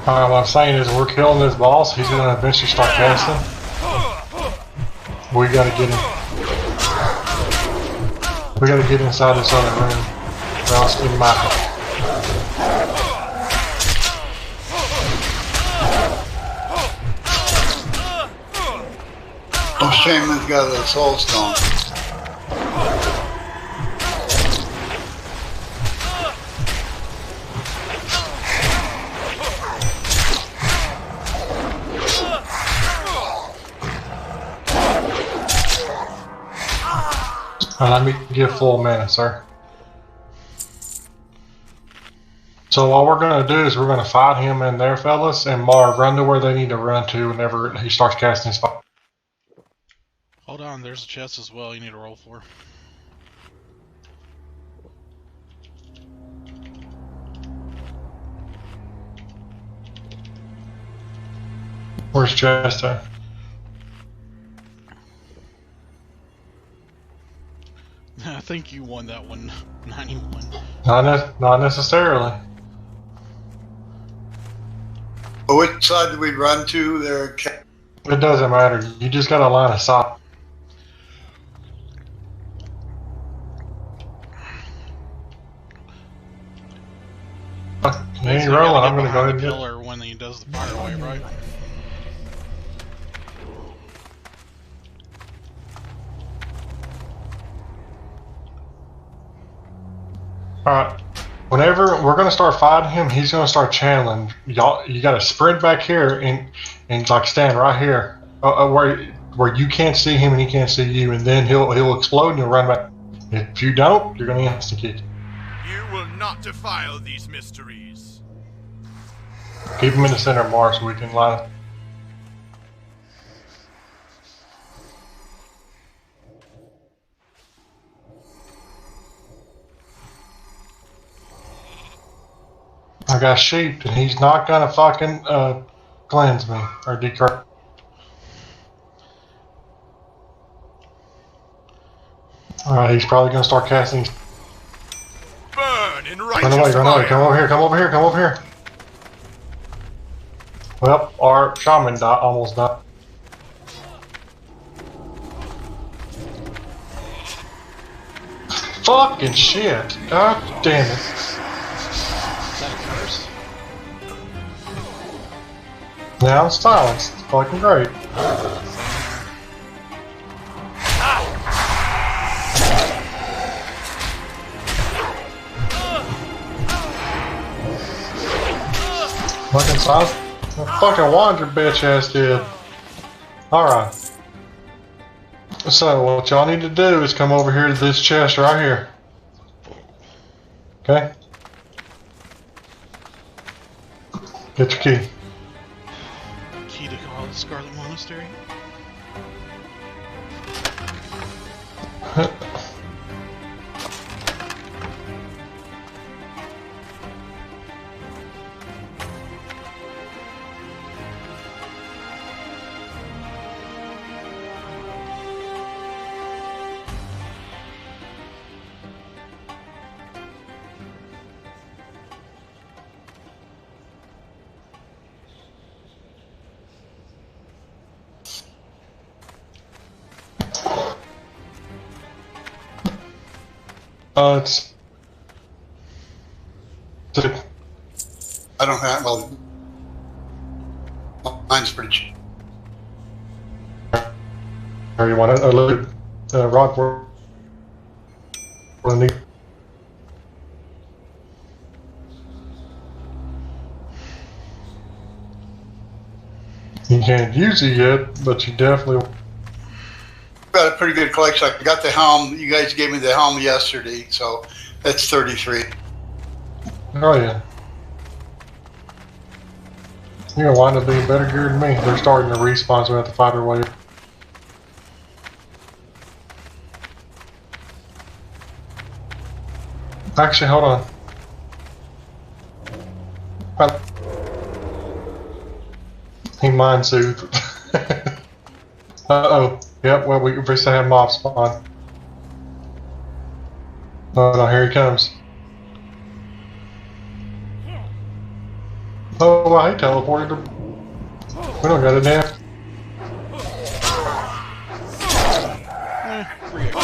What I'm saying is we're killing this boss, he's gonna eventually start casting. We gotta get him. We gotta get inside this other room, or else he might. Oh, Shaman's got a soul stone. Let me give full mana, sir. So what we're going to do is we're going to fight him in there, fellas, and Marv, run to where they need to run to whenever he starts casting his fire. Hold on, there's a chest as well you need to roll for. Where's chest at? I think you won that one, 91. Not necessarily. Which side do we run to there? It doesn't matter. You just got to line of sight. He ain't rolling. I'm gonna go ahead and get pillar when he does the fire wave, right? Alright, whenever we're going to start fighting him, he's going to start channeling. Y'all, you got to sprint back here and like stand right here where you can't see him and he can't see you, and then he'll explode and you'll run back. If you don't, you're going to instant kick. You will not defile these mysteries. Keep him in the center of Mars so we can line up. I got sheep, and he's not gonna fucking cleanse me or decurse. Alright, he's probably gonna start casting. Burn in righteous Run away, come over here, come over here. Well, our shaman almost died. Fucking shit! God damn it! Now it's silenced. It's fucking great. Fucking silence. Fucking wander bitch ass did. Alright. So what y'all need to do is come over here to this chest right here. Okay? Get your key. Key to the Scarlet Monastery. It's... I don't have, well, mine's pretty cheap. Or you want a little rock world? You can't use it yet, but you definitely... Got a pretty good collection. I got the helm. You guys gave me the helm yesterday, so that's 33. Oh yeah. You're gonna wind up being better geared than me. They're starting to respawn, so we have to fight our way. Actually, hold on. He mind soothed. Uh-oh. Yep, well, we still have mob spawn. Oh no, here he comes. Oh, I teleported him. We don't got a damn. Free XP.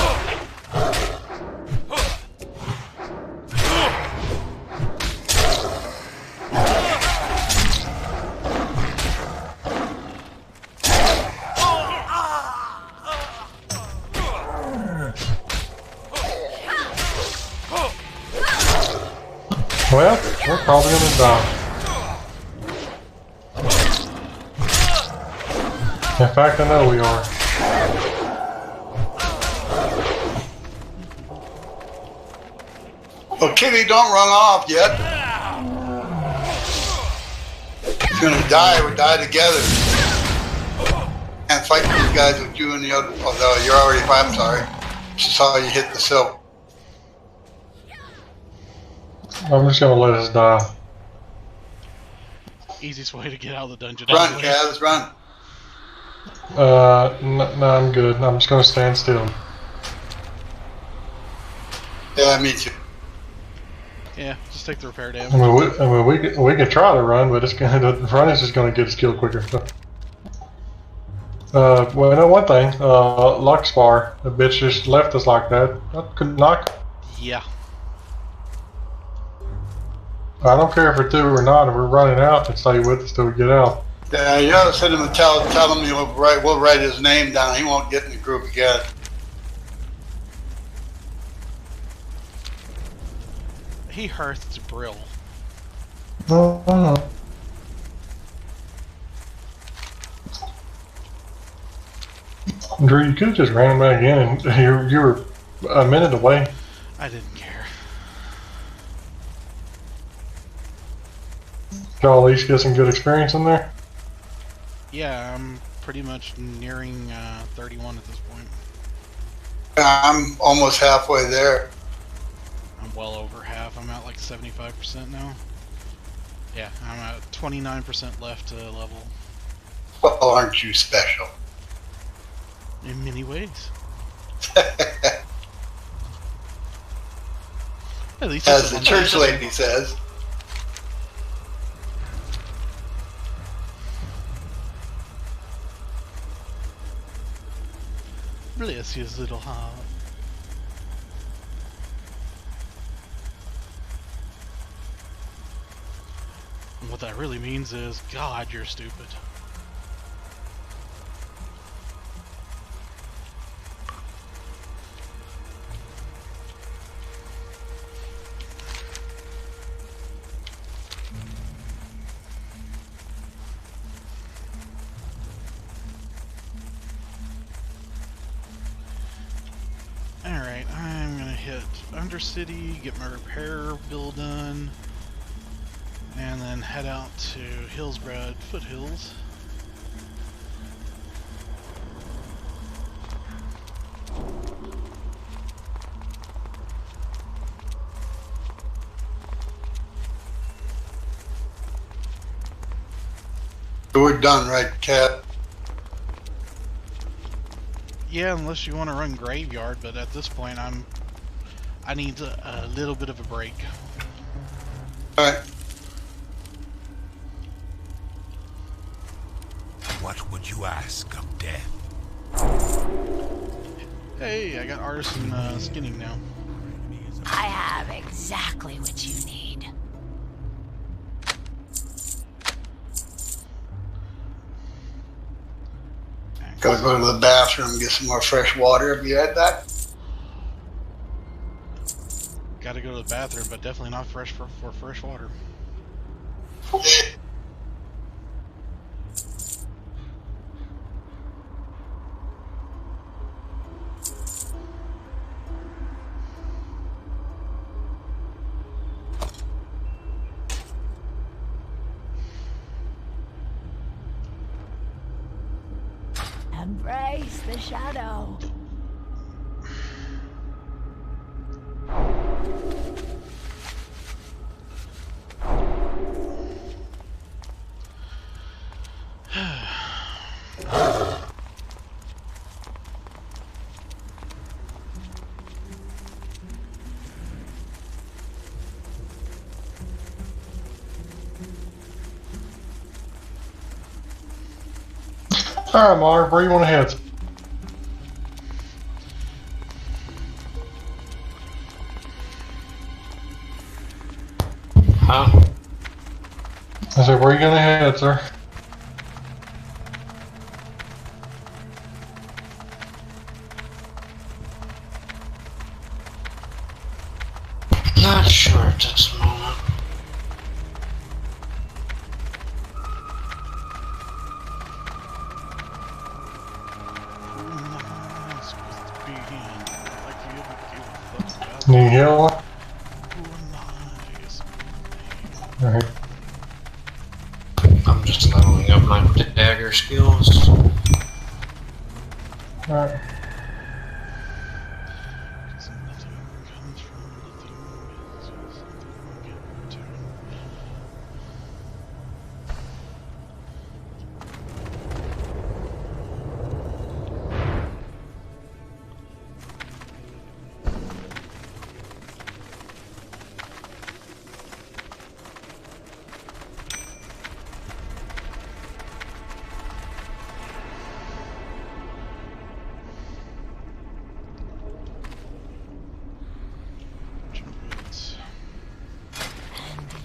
Well, we're probably gonna die. In fact, I know we are. Well, Kitty, don't run off yet. If you're gonna die, we die together. Can't fight these guys with you and the other. Oh no, you're already. I'm sorry. Just saw you hit the silk. I'm just gonna let us die. Easiest way to get out of the dungeon. Run, Kaz, run. No, I'm good. I'm just gonna stand still. Yeah, me too. Yeah, just take the repair damage. I mean, we can try to run, but it's gonna the run is just gonna get us killed quicker. So. Well, I know one thing. Luxbar, the bitch just left us like that. That could knock. Yeah. I don't care if we're 2 or not. If we're running out, then stay with us till we get out. Yeah, you ought to send him and tell him we'll write his name down. He won't get in the group again. He hearthed Brill. No. Drew, you could have just ran back in, and you were a minute away. I didn't care. Y'all at least get some good experience in there. Yeah, I'm pretty much nearing 31 at this point. I'm almost halfway there. I'm well over half. I'm at like 75% now. Yeah, I'm at 29% left to level. Well, aren't you special? In many ways. At least As the church lady says. Bless his little heart. And what that really means is, God, you're stupid. Alright, I'm gonna hit Undercity, get my repair bill done, and then head out to Hillsbrad Foothills. We're done, right, Cat? Yeah, unless you want to run Graveyard, but at this point I need a little bit of a break. Alright. What would you ask of death? Hey, I got Artisan skinning now. I have exactly what you need. Gotta go to the bathroom and get some more fresh water. Have you had that? Gotta go to the bathroom, but definitely not fresh for fresh water. Embrace the shadow. Alright, Marv, where you want to head? Huh? I said, where you gonna head, sir? Not sure at this moment. Need healing? Alright. I'm just leveling up my dagger skills. Alright.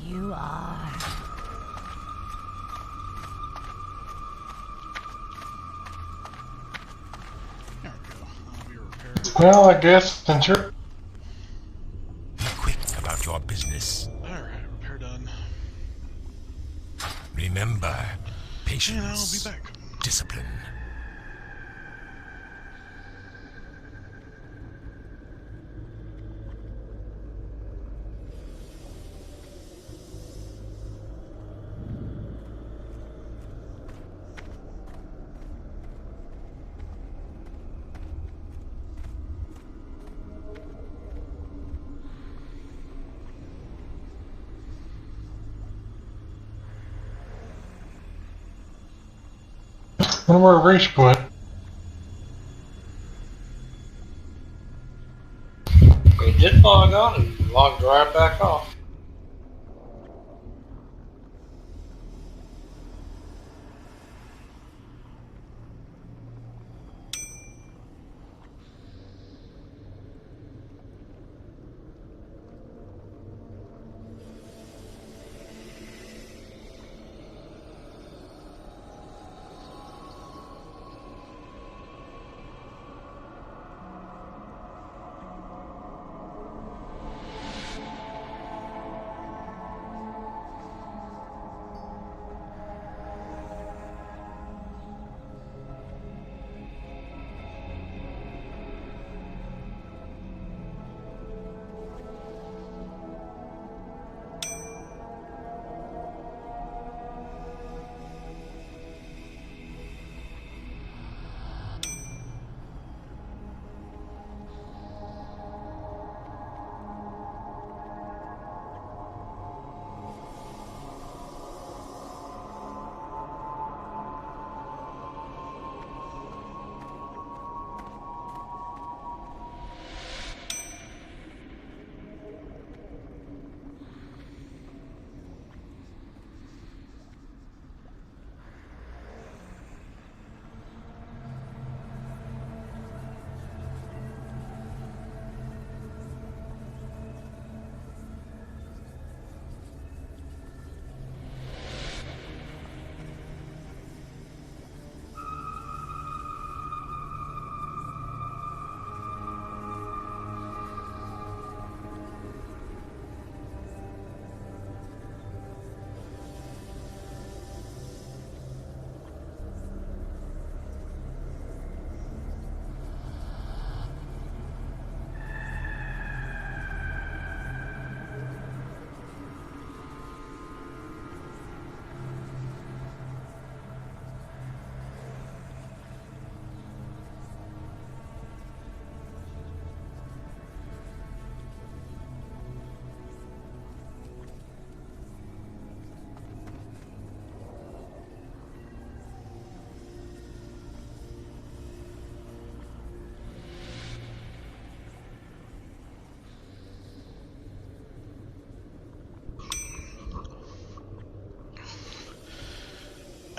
You are. There we go. I'll be repaired. Well, I guess since you're... Be quick about your business. Alright, repair done. Remember, And I'll patience, be back. discipline. When we're reach point. We did log on and logged right back off.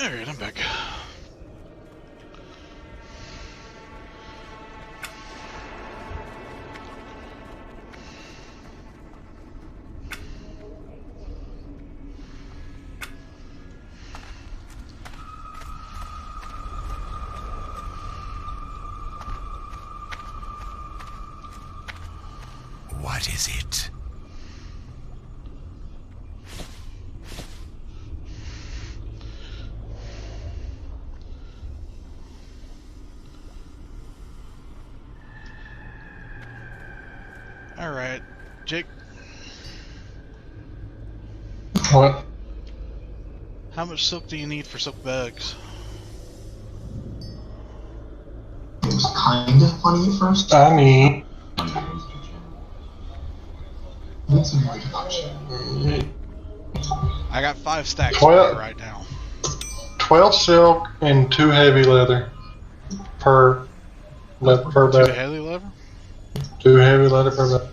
Alright, I'm back. What is it? Alright, Jake, What? how much silk do you need for silk bags? It was kind of funny at first. I need Need some more production. I got 5 stacks Well- right now. 12 silk and 2 heavy leather per Two bag. heavy leather? 2 heavy leather per bag.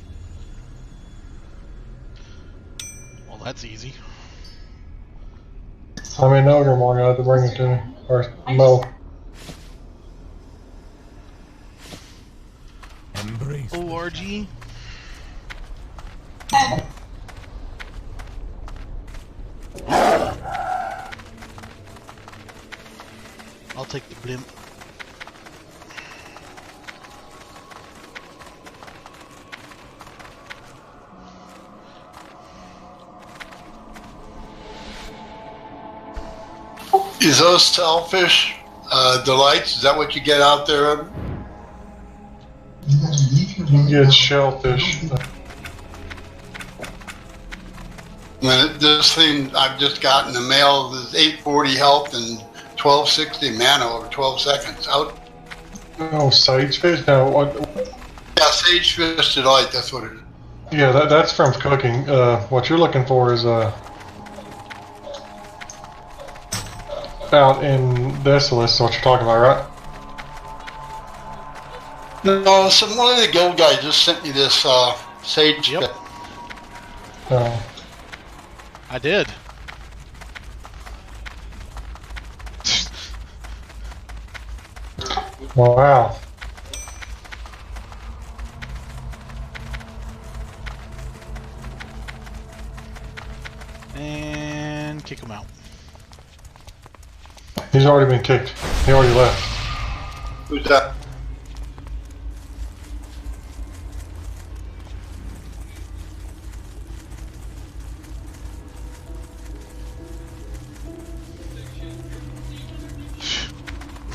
Well, that's easy. I mean, no, more guy to bring it to me. Or Mo. Embrace. ORG? I'll take the blimp. Is those selfish delights? Is that what you get out there? You gotta leave your You man get out. shellfish. This thing I've just got in the mail is 840 health and 1260 mana over 12 seconds. Out. Oh, sagefish? No, what? Yeah, Sagefish Delight, that's what it is. Yeah, that's from cooking. What you're looking for is out in Desolus, is what you're talking about, right? No, one of the guild guys just sent me this Sage. Yep. No. I did. Wow. And kick him out. He's already been kicked. He already left. Who's that?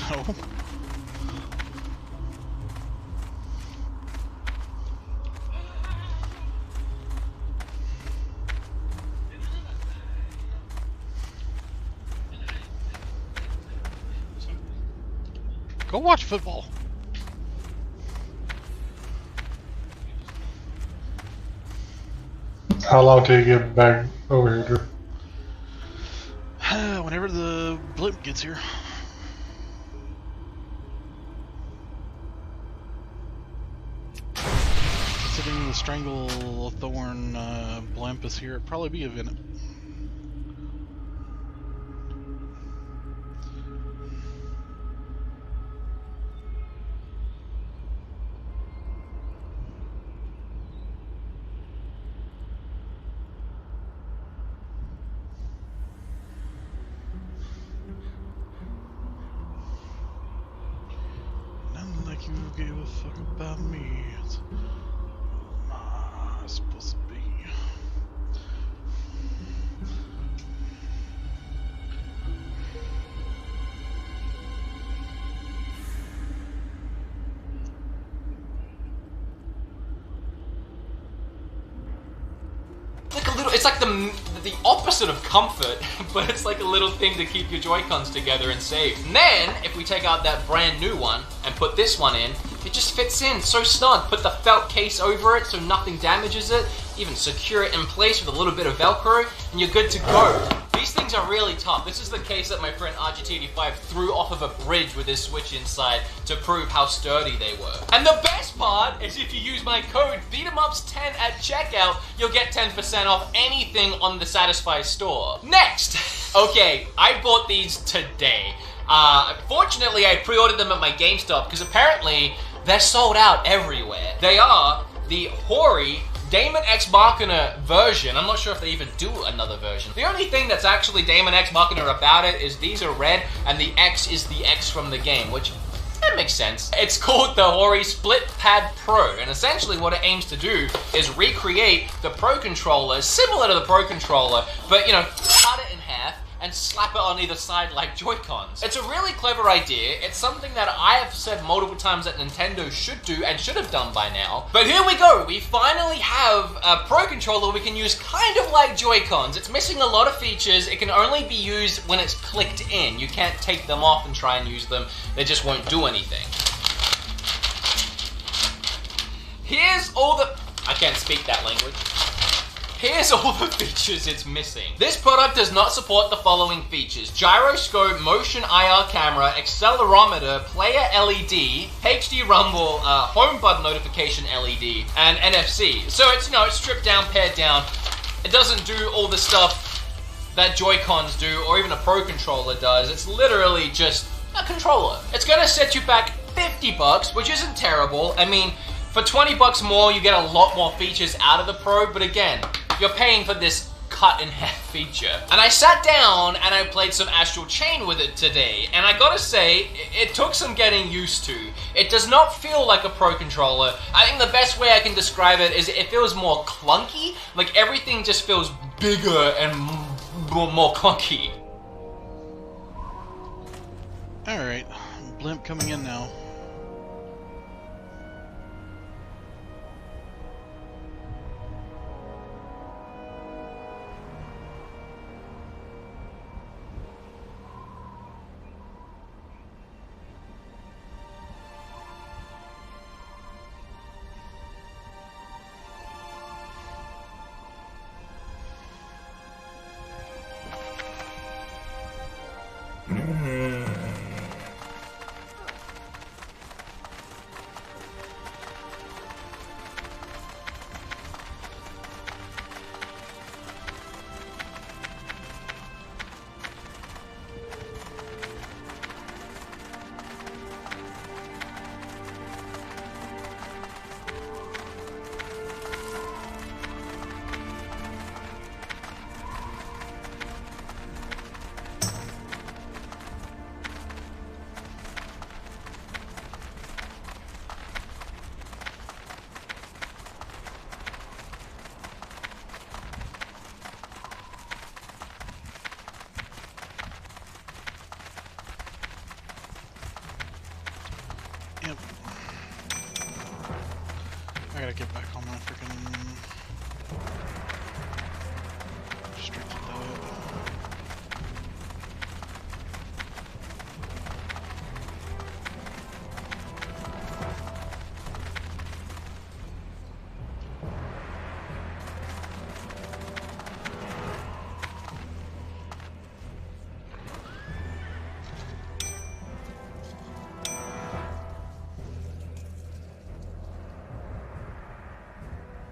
No. Go watch football. How long till you get back over here, Drew? Whenever the blimp gets here. Considering the Stranglethorn blimp is here, it'd probably be a minute. None like you gave a fuck about me. It's supposed to be. Like a little, it's like the opposite of comfort, but it's like a little thing to keep your Joy-Cons together and safe. And then, if we take out that brand new one and put this one in, it just fits in so snug. Put the felt case over it so nothing damages it. Even secure it in place with a little bit of Velcro, and you're good to go. These things are really tough. This is the case that my friend RGT85 threw off of a bridge with his Switch inside to prove how sturdy they were. And the best part is if you use my code BeatEmUps10 at checkout, you'll get 10% off anything on the Satisfy store. Next! Okay, I bought these today. Fortunately, I pre-ordered them at my GameStop because apparently they're sold out everywhere. They are the Horde Daemon X Machina version. I'm not sure if they even do another version. The only thing that's actually Daemon X Machina about it is these are red and the X is the X from the game, which of makes sense. It's called the Horde Split Pad Pro, and essentially what it aims to do is recreate the Pro Controller, similar to the Pro Controller, but, you know, cut it in half and slap it on either side like Joy-Cons. It's a really clever idea. It's something that I have said multiple times that Nintendo should do and should have done by now. But here we go. We finally have a Pro Controller we can use kind of like Joy-Cons. It's missing a lot of features. It can only be used when it's clicked in. You can't take them off and try and use them. They just won't do anything. Here's all the... I can't speak that language. Here's all the features it's missing. This product does not support the following features: gyroscope, motion IR camera, accelerometer, player LED, HD rumble, home button notification LED, and NFC. So it's, you know, it's stripped down, pared down. It doesn't do all the stuff that Joy-Cons do, or even a Pro Controller does. It's literally just a controller. It's gonna set you back $50, which isn't terrible. I mean, for $20 more, you get a lot more features out of the Pro, but again, you're paying for this cut in half feature. And I sat down and I played some Astral Chain with it today, and I gotta say, it took some getting used to. It does not feel like a Pro Controller. I think the best way I can describe it is it feels more clunky, like everything just feels bigger and more clunky. Alright, blimp coming in now. Yep. I gotta get back on my freaking restricted diet.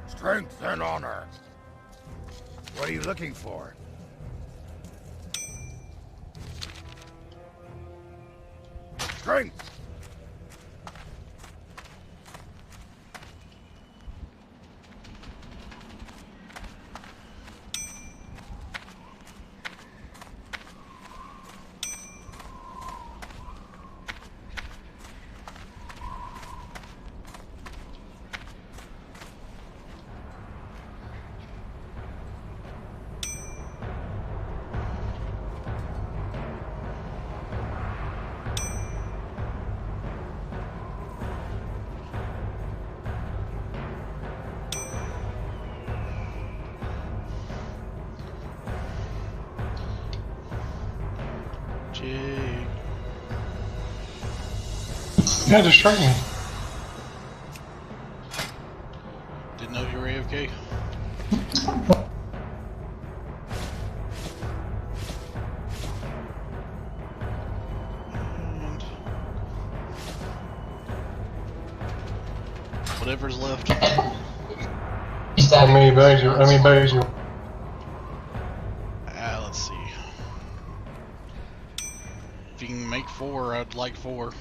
Strength and honor. What are you looking for? Strength. Jake. Yeah, distract me. Didn't know you were AFK. And whatever's left. I mean, Basil. Let's see. If you can make 4, I'd like 4.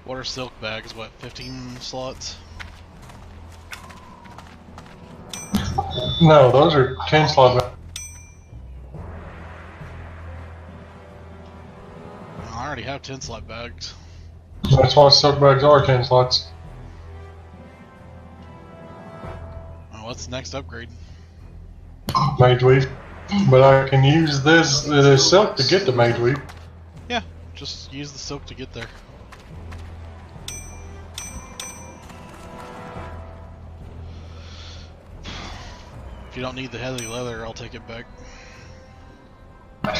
Water silk bag is what, 15 slots? No, those are 10 slot bags. I already have 10 slot bags. That's why silk bags are 10 slots. Oh, what's the next upgrade? Mage weave. But I can use this silk to get the mage weave. Yeah, just use the silk to get there. If you don't need the heavy leather, I'll take it back.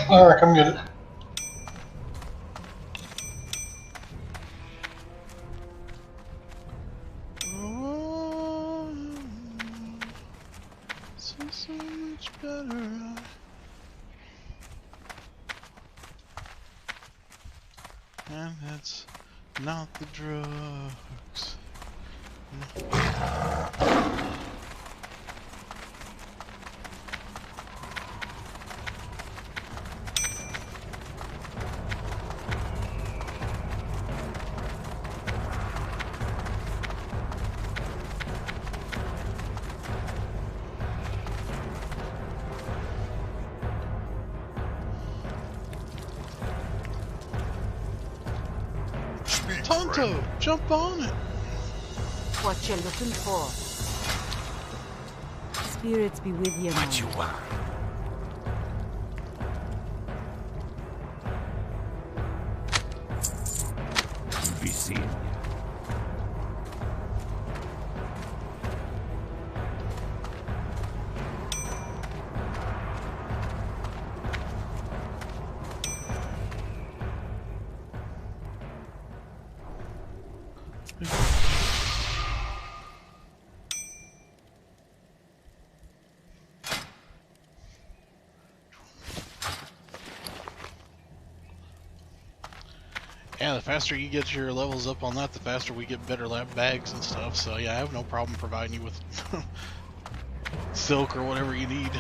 Alright, come get it. Oh, so much better. And it's not the drugs. Tonto, jump on it. What you looking for? Spirits be with you, What you want? You be seeing you. Yeah, the faster you get your levels up on that, the faster we get better lab bags and stuff. So yeah, I have no problem providing you with silk or whatever you need.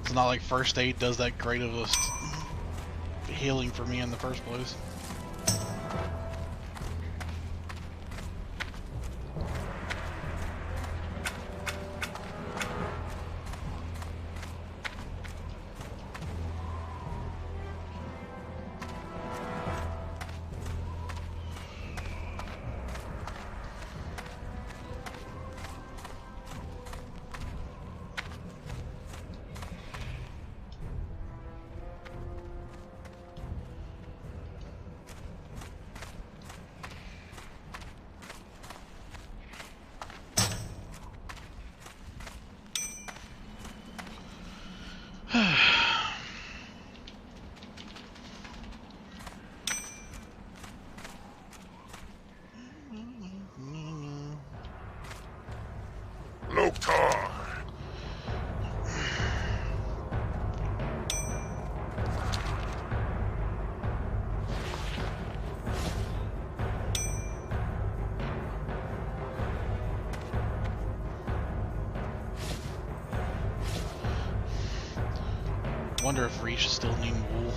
It's not like first aid does that great of a healing for me in the first place. Loktar! Wonder if Reach is still needing wool.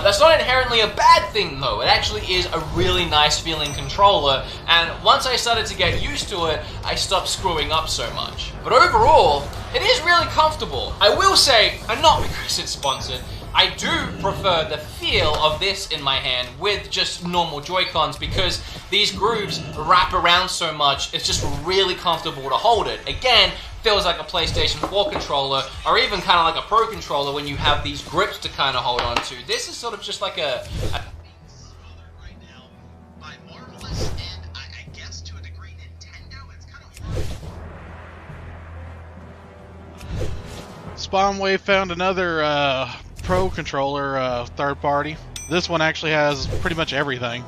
That's not inherently a bad thing though. It actually is a really nice feeling controller, and once I started to get used to it, I stopped screwing up so much. But overall, it is really comfortable. I will say, and not because it's sponsored, I do prefer the feel of this in my hand with just normal Joy-Cons because these grooves wrap around so much, it's just really comfortable to hold it. Again, feels like a PlayStation 4 controller, or even kind of like a Pro controller when you have these grips to kind of hold on to. This is sort of just like a Spawnwave found another Pro controller, third party. This one actually has pretty much everything.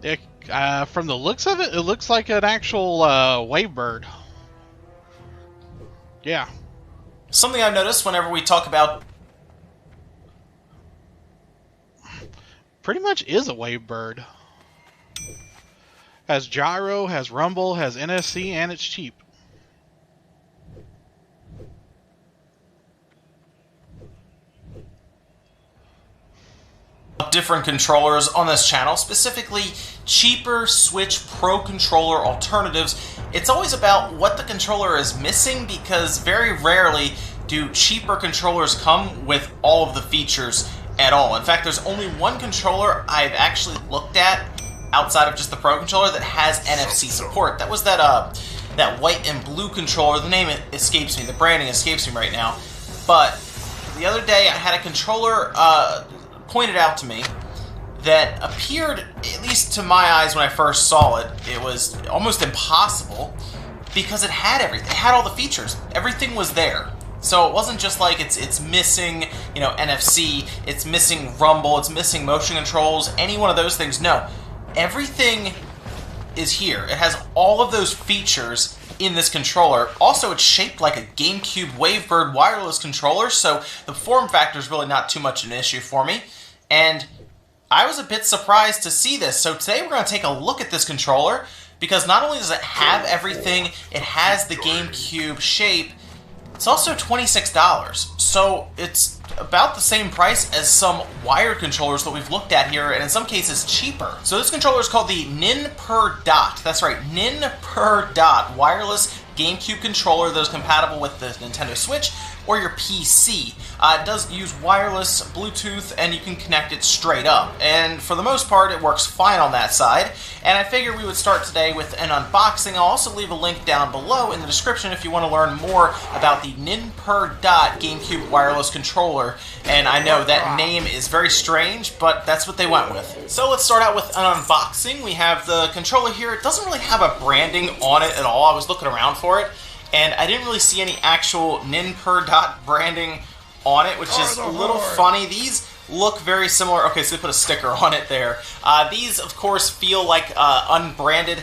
Yeah, From the looks of it, it looks like an actual wavebird. Yeah. Something I've noticed whenever we talk about... Pretty much is a wavebird. Has gyro, has rumble, has NSC, and it's cheap. Different controllers on this channel, specifically cheaper Switch Pro controller alternatives. It's always about what the controller is missing, because very rarely do cheaper controllers come with all of the features at all. In fact, there's only one controller I've actually looked at outside of just the Pro controller that has NFC support. That was that white and blue controller. The name escapes me, the branding escapes me right now. But the other day I had a controller pointed out to me that appeared, at least to my eyes when I first saw it, it was almost impossible because it had everything. It had all the features. Everything was there. So it wasn't just like it's missing, you know, NFC, it's missing rumble, it's missing motion controls, any one of those things. No. Everything is here. It has all of those features in this controller. Also, it's shaped like a GameCube Wavebird wireless controller, so the form factor is really not too much an issue for me. And I was a bit surprised to see this. So today we're going to take a look at this controller, because not only does it have everything, it has the GameCube shape, it's also $26. So it's about the same price as some wired controllers that we've looked at here, and in some cases cheaper. So this controller is called the Nin Per Dot. That's right, Nin Per Dot wireless GameCube controller that is compatible with the Nintendo Switch or your PC. It does use wireless Bluetooth, and you can connect it straight up. And for the most part, it works fine on that side. And I figured we would start today with an unboxing. I'll also leave a link down below in the description if you want to learn more about the Nin Per Dot GameCube wireless controller. And I know that name is very strange, but that's what they went with. So let's start out with an unboxing. We have the controller here. It doesn't really have a branding on it at all. I was looking around for it, and I didn't really see any actual Nin Per Dot branding on it, which is a little funny. These look very similar. Okay, so they put a sticker on it there. These, of course, feel like unbranded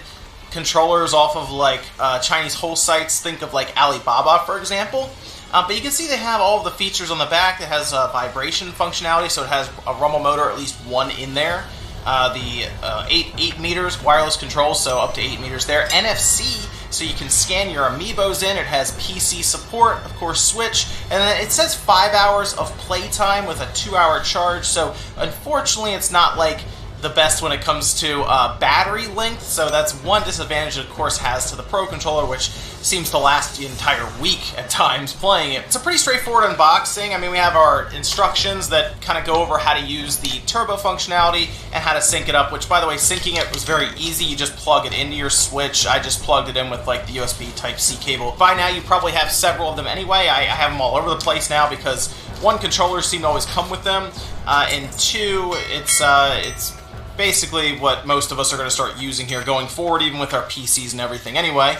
controllers off of like Chinese host sites. Think of like Alibaba, for example. But you can see they have all of the features on the back. It has vibration functionality, so it has a rumble motor, at least one in there. The 8 meters wireless controls, so up to 8 meters there. NFC, so you can scan your amiibos in. It has PC support, of course, Switch, and then it says 5 hours of playtime with a 2-hour charge. So unfortunately, it's not like the best when it comes to battery length, so that's one disadvantage it of course has to the Pro controller, which seems to last the entire week at times playing it. It's a pretty straightforward unboxing. I mean, we have our instructions that kind of go over how to use the turbo functionality and how to sync it up, which, by the way, syncing it was very easy. You just plug it into your Switch. I just plugged it in with like the USB Type-C cable. By now you probably have several of them anyway. I have them all over the place now because one, controllers seem to always come with them, and two, it's basically what most of us are going to start using here going forward, even with our PCs and everything anyway.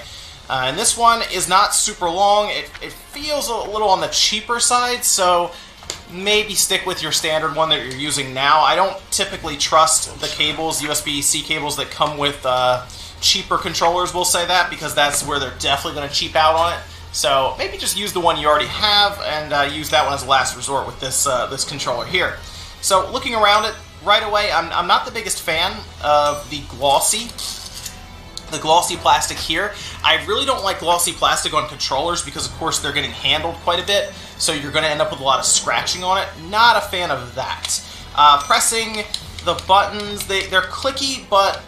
And this one is not super long. It feels a little on the cheaper side, so maybe stick with your standard one that you're using now. I don't typically trust the cables, USB-C cables that come with cheaper controllers, we'll say that, because that's where they're definitely going to cheap out on it. So maybe just use the one you already have and use that one as a last resort with this, this controller here. So looking around it, right away, I'm not the biggest fan of the glossy plastic here. I really don't like glossy plastic on controllers because, of course, they're getting handled quite a bit, so you're going to end up with a lot of scratching on it. Not a fan of that. Pressing the buttons, they're clicky, but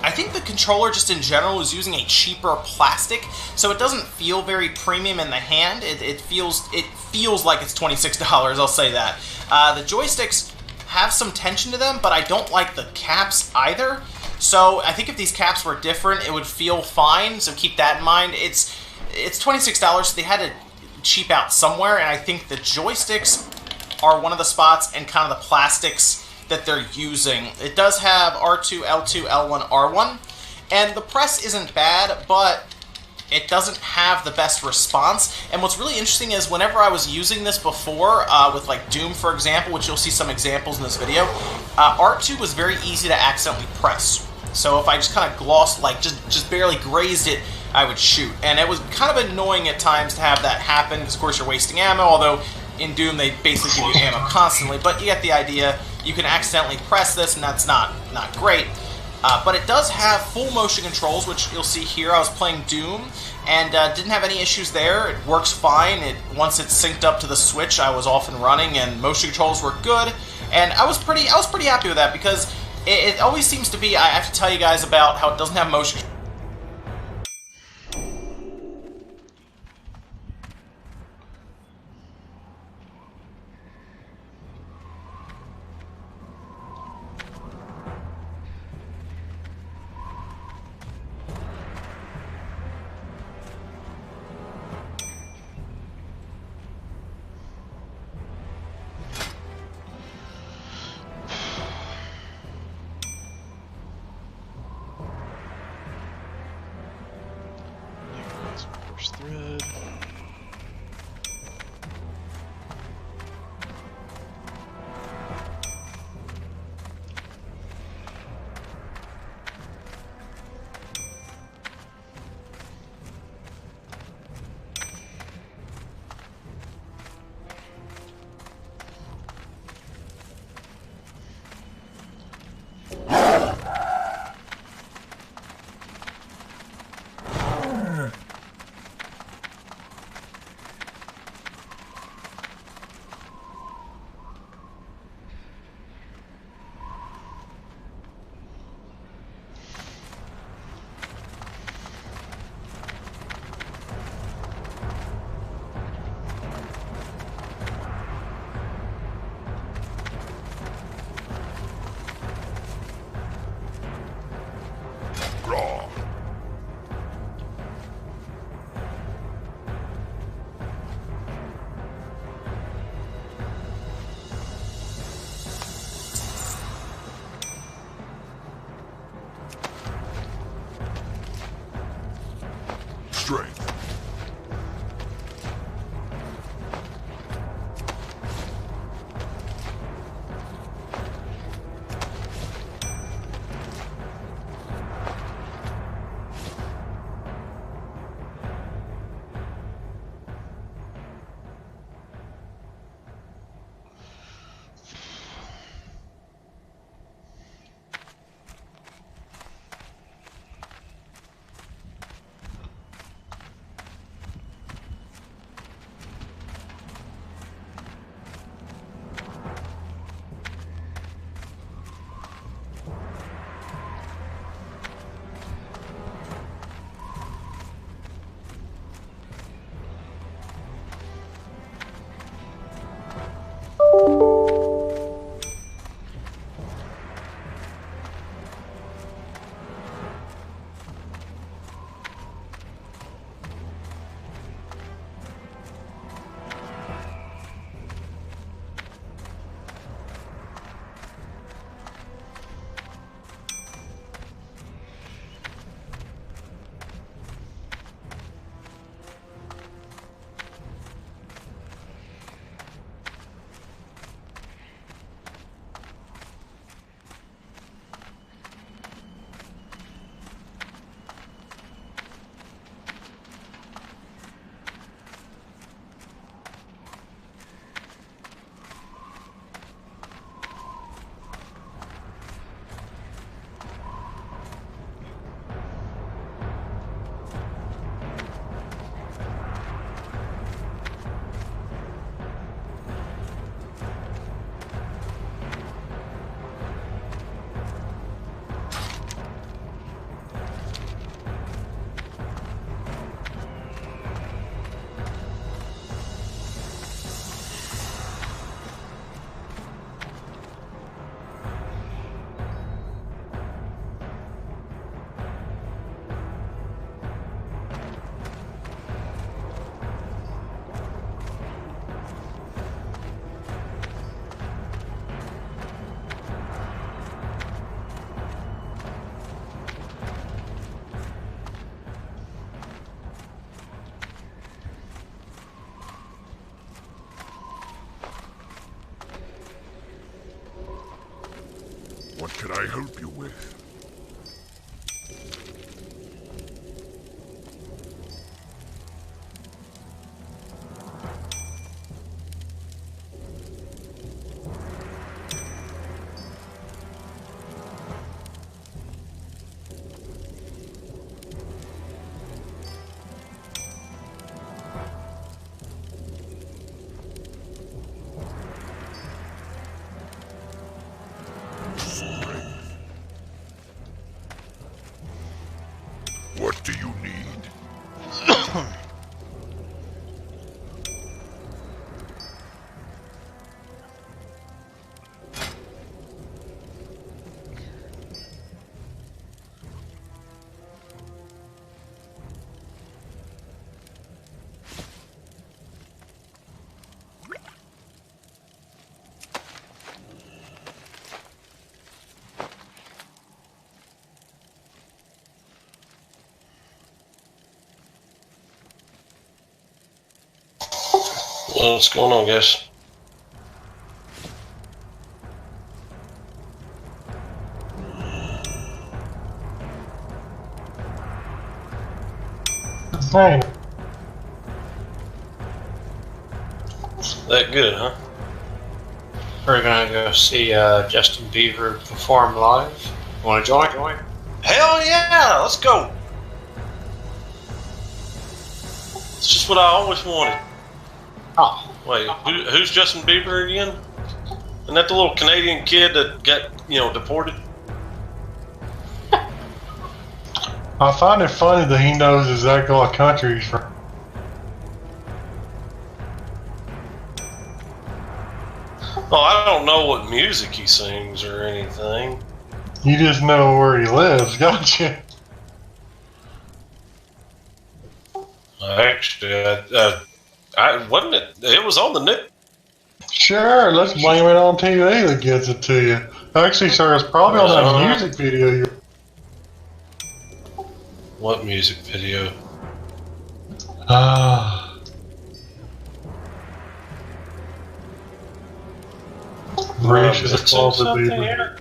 I think the controller just in general is using a cheaper plastic, so it doesn't feel very premium in the hand. It feels like it's $26, I'll say that. The joysticks have some tension to them, but I don't like the caps either. So I think if these caps were different, it would feel fine, so keep that in mind. It's $26, so they had to cheap out somewhere, and I think the joysticks are one of the spots and kind of the plastics that they're using. It does have R2, L2, L1, R1, and the press isn't bad, but it doesn't have the best response. And what's really interesting is whenever I was using this before, with like Doom, for example, which you'll see some examples in this video, R2 was very easy to accidentally press. So if I just kind of glossed, like just barely grazed it, I would shoot. And it was kind of annoying at times to have that happen, because of course you're wasting ammo, although in Doom they basically give you ammo constantly, but you get the idea. You can accidentally press this, and that's not great. But it does have full motion controls, which you'll see here. I was playing Doom, and didn't have any issues there. It works fine. Once it's synced up to the Switch, I was off and running, and motion controls were good. And I was pretty happy with that, because it always seems to be. I have to tell you guys about how it doesn't have motion controls. Thread. Strength. What can I help you with? What's going on, guys? Hey, That good, huh? We're gonna go see Justin Bieber perform live. Want to join? Hell yeah! Let's go! It's just what I always wanted. Oh, Wait, who's Justin Bieber again? Isn't that the little Canadian kid that got, deported? I find it funny that he knows exactly what country he's from. Well, I don't know what music he sings or anything. You just know where he lives, gotcha. Actually, I wasn't it. It was on the news. Sure, let's blame it on TV that gets it to you. Actually, sir, it's probably on that music video you. What music video? Reach is a closet Bieber. Here?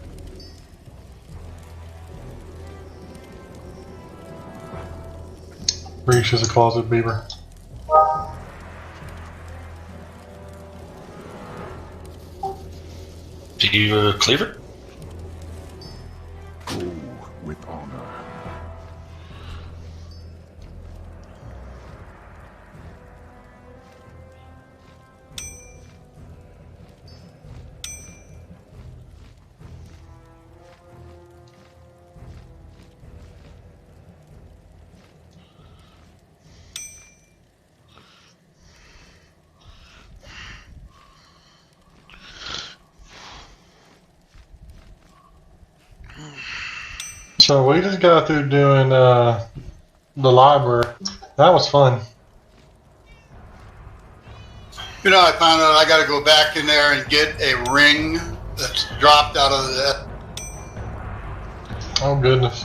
Reach is a closet Bieber. Bieber Cleaver? Go with honor. So we just got through doing the library. That was fun. You know, I found out I got to go back in there and get a ring that's dropped out of the. Oh goodness.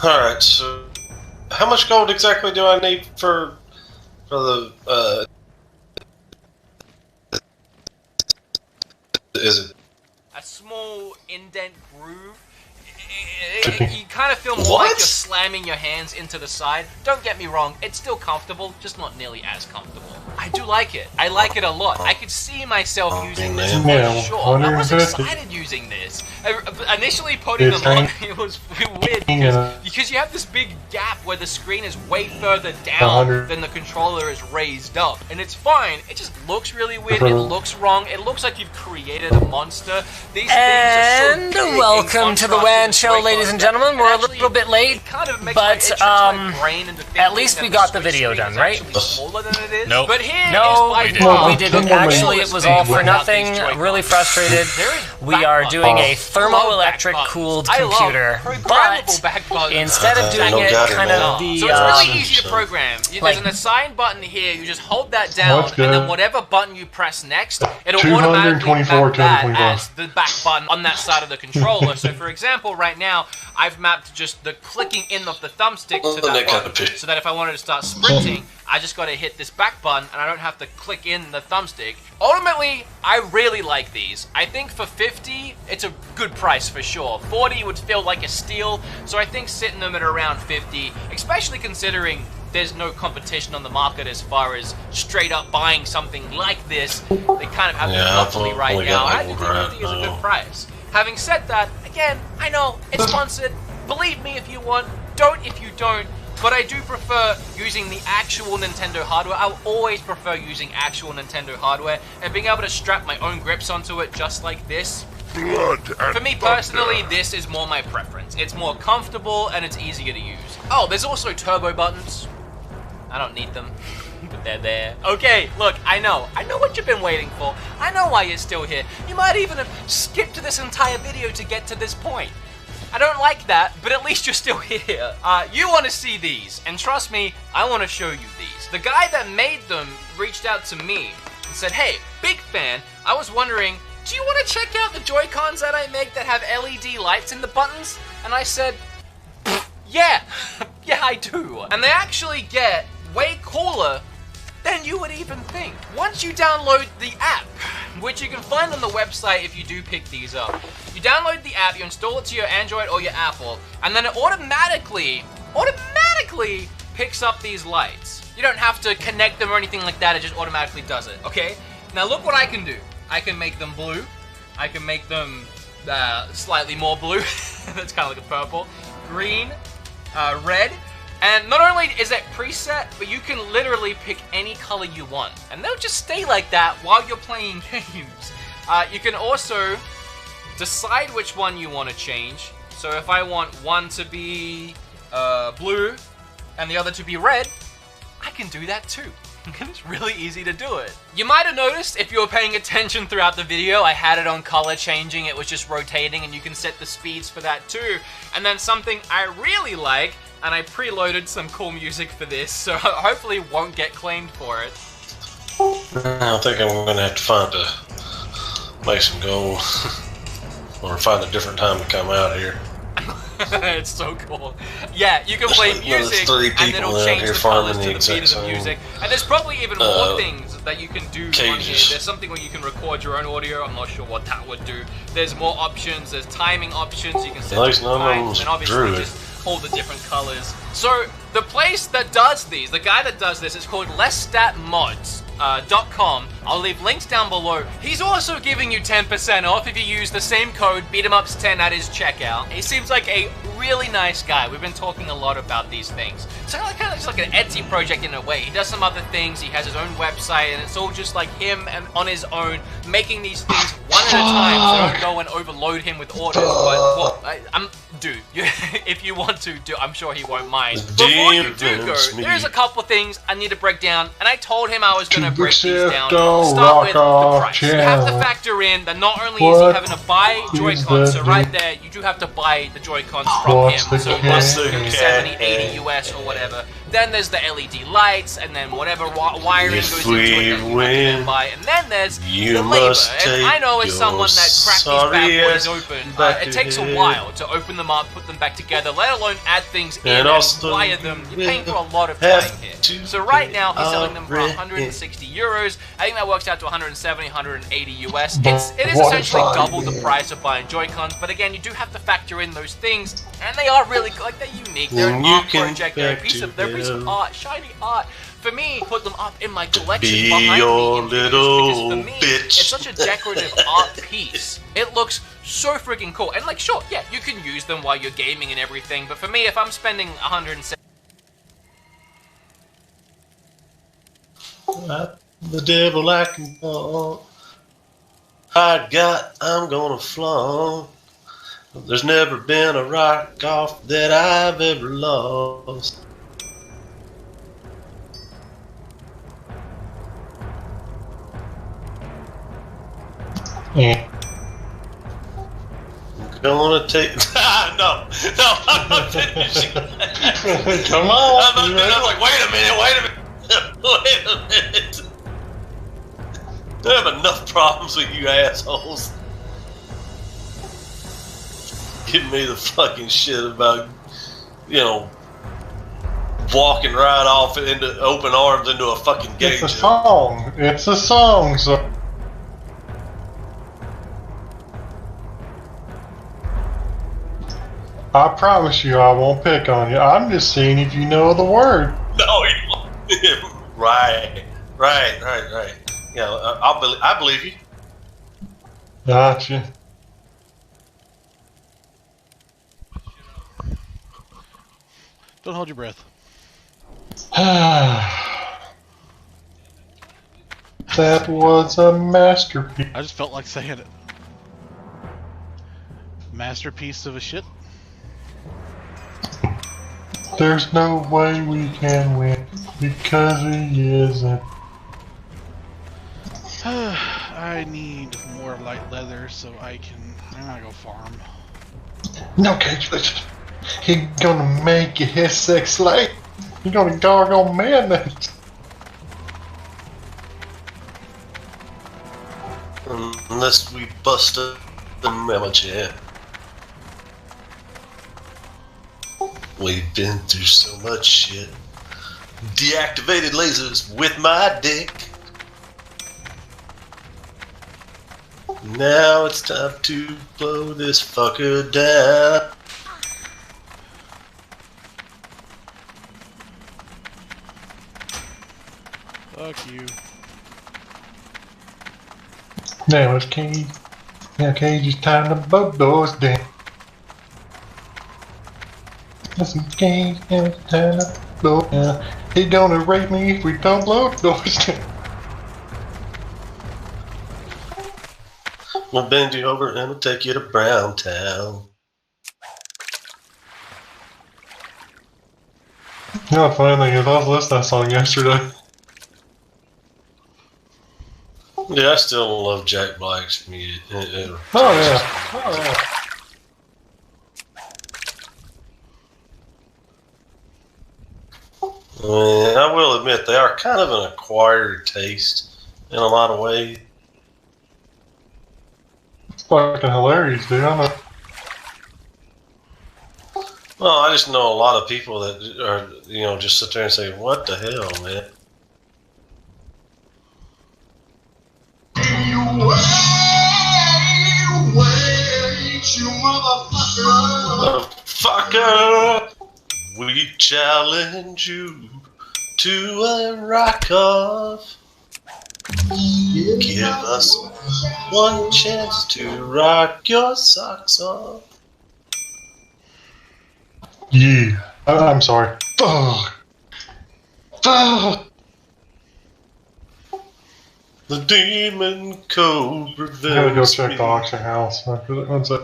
Alright, so how much gold exactly do I need for the is it A small indent groove. You kind of feel more like you're slamming your hands into the side. Don't get me wrong, it's still comfortable, just not nearly as comfortable. I do like it. I like it a lot. I could see myself using this for sure. I was excited using this. Initially putting them on, it was weird because you have this big gap where the screen is way further down than the controller is raised up. And it's fine. It just looks really weird. It looks wrong. It looks like you've created a monster. These and things are so welcome to the WAN show, ladies and gentlemen. We're a little bit late, but at least we got the video done, right? Nope. But here no, we didn't. Actually, it was all for nothing. Really frustrated. We are doing a thermoelectric cooled computer, but instead of doing it kind of the... So it's really easy to program. There's an assign button here, you just hold that down, and then whatever button you press next, it'll automatically map that as the back button on that side of the controller. So for example, right now, I've mapped just the clicking in of the thumbstick to that button, so that if I wanted to start sprinting, I just gotta hit this back button and I don't have to click in the thumbstick. Ultimately, I really like these. I think for 50, it's a good price for sure. 40 would feel like a steal, so I think sitting them at around 50, especially considering there's no competition on the market as far as straight up buying something like this. They kind of have this monopoly right now. I think 50 is a good price. Having said that, again, I know it's sponsored. Believe me if you want, don't if you don't. But I do prefer using the actual Nintendo hardware. I'll always prefer using actual Nintendo hardware, and being able to strap my own grips onto it just like this, blood and For me personally, this is more my preference. It's more comfortable and it's easier to use. Oh, there's also turbo buttons. I don't need them, but they're there. Okay, look, I know what you've been waiting for. I know why you're still here. You might even have skipped this entire video to get to this point. I don't like that, but at least you're still here. You want to see these, and trust me, I want to show you these. The guy that made them reached out to me and said, hey, big fan, I was wondering, do you want to check out the Joy-Cons that I make that have LED lights in the buttons? And I said, yeah, yeah I do. And they actually get way cooler than you would even think. Once you download the app, which you can find on the website if you do pick these up, you download the app, you install it to your Android or your Apple, and then it automatically picks up these lights. You don't have to connect them or anything like that, it just automatically does it, okay? Now look what I can do. I can make them blue, I can make them slightly more blue, that's kind of like a purple, green, red, and not only is it preset, but you can literally pick any color you want. And they'll just stay like that while you're playing games. You can also decide which one you want to change. So if I want one to be blue and the other to be red, I can do that too. It's really easy to do it. You might have noticed, if you were paying attention throughout the video, I had it on color changing, it was just rotating, and you can set the speeds for that too. And then something I really like, and I preloaded some cool music for this, so hopefully won't get claimed for it. I think I'm gonna have to find a Mason goal, or find a different time to come out here. It's so cool. Yeah, you can play music and then it'll change the colors to the beat of the music. And there's probably even more things that you can do on here. There's something where you can record your own audio. I'm not sure what that would do. There's more options. There's timing options. You can set different times, and obviously Druid. just all the different colors. So the place that does these, the guy that does this, is called lessstatmods.com. I'll leave links down below. He's also giving you 10% off if you use the same code BeatEmUps10 at his checkout. He seems like a really nice guy. We've been talking a lot about these things. It's kind of just like an Etsy project in a way. He does some other things. He has his own website, and it's all just like him and on his own making these things one at a time. So don't go and overload him with orders. But well, dude, if you want to do, I'm sure he won't mind. Before you do go, there's a couple things I need to break down, and I told him I was going to break these down. Start with the price. You have to factor in that not only is he having to buy Joy-Cons, so right there, you do have to buy the Joy-Cons from him. So plus 70, 80 US or whatever. Then there's the LED lights, and then whatever wiring goes into it that you have to then buy. And then there's the labor. And I know as someone that cracked these bad boys open, it takes a while to open them up, put them back together, let alone add things in and wire them. You're paying for a lot of time here. So right now, he's selling them for 160 euros. I think that works out to 170, 180 US. It is essentially double the price of buying Joy-Cons, but again, you do have to factor in those things, and they are really, like, they're unique. They're an art project, they're a piece of art, shiny art. For me, put them up in my collection behind me because for me, it's such a decorative art piece. It looks so freaking cool. And like, sure, yeah, you can use them while you're gaming and everything, but for me, if I'm spending 170... The devil I can fall. I'm gonna flaunt. There's never been a rock off that I've ever lost. Yeah. Gonna take. No, I'm not finishing. Come on. I'm like, wait a minute. Wait a minute. I have enough problems with you assholes. Giving me the fucking shit about, walking right off into open arms into a fucking gate. It's a song. It's a song. So. I promise you I won't pick on you. I'm just seeing if you know the word. No, you won't. Right. Yeah, I believe you. Gotcha. Don't hold your breath. That was a masterpiece. I just felt like saying it. masterpiece of a shit. There's no way we can win because he isn't. I need more light leather so I'm gonna go farm. No, Cage, he gonna make you his sex slave. He gonna doggone man that. Unless we bust the memo chat. We've been through so much shit. Deactivated lasers with my dick. Now it's time to blow this fucker down. Fuck you. Now it's Cage. Now Cage, it's time to blow doors down. Listen, Cage, now it's time to blow down. He gonna rape me if we don't blow doors down. We'll bend you over and we'll take you to Brown Town. You know, the funny thing is, I was listening to that song yesterday. Yeah, I still love Jack Black's music. Oh yeah. Oh yeah. I will admit they are kind of an acquired taste in a lot of ways. It's fucking hilarious, dude. I know. Well, I just know a lot of people that are, just sit there and say, "What the hell, man?" Motherfucker! We challenge you to a rock-off. Give us one chance to rock your socks off. Yeah. I'm sorry. Fuck. Fuck. The demon cobra. I gotta go check the auction house. One sec.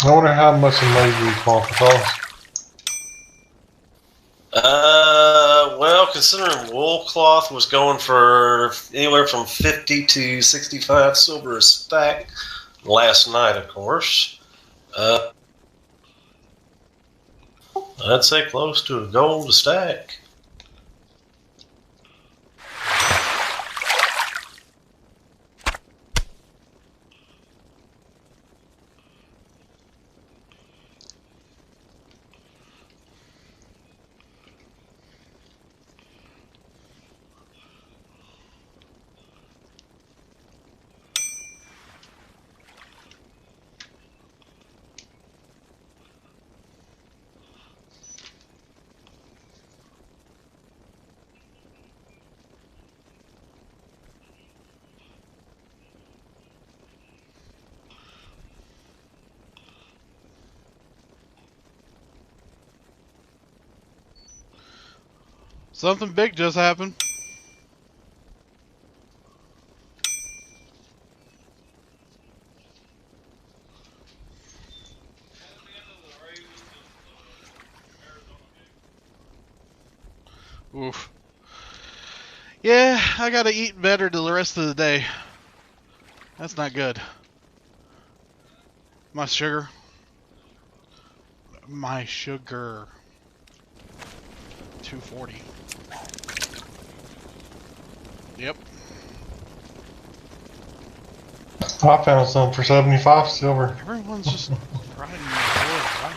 I wonder how much a lazy cloth costs. Well, considering wool cloth was going for anywhere from 50 to 65 silver a stack last night, of course. I'd say close to a gold a stack. Something big just happened. Oof. Yeah, I gotta eat better the rest of the day. That's not good. My sugar. My sugar. 240. Yep. I found some for 75 silver. Everyone's just riding the board. Right?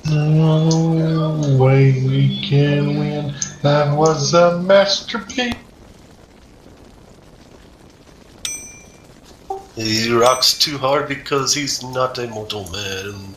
No way we can win. That was a masterpiece. He rocks too hard because he's not a mortal man.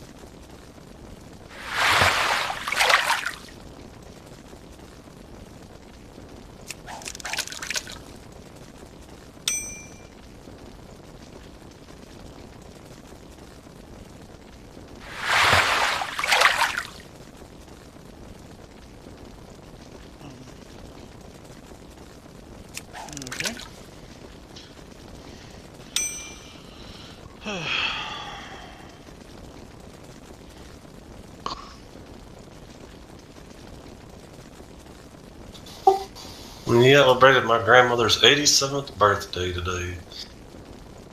We celebrated my grandmother's 87th birthday today.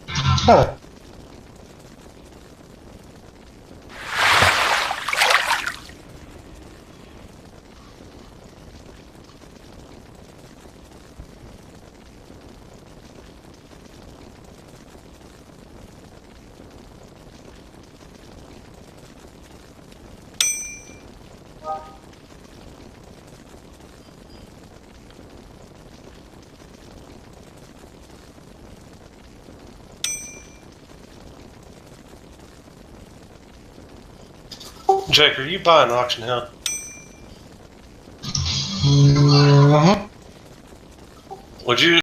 Huh. Jake, are you buying auction house? Mm-hmm. Would you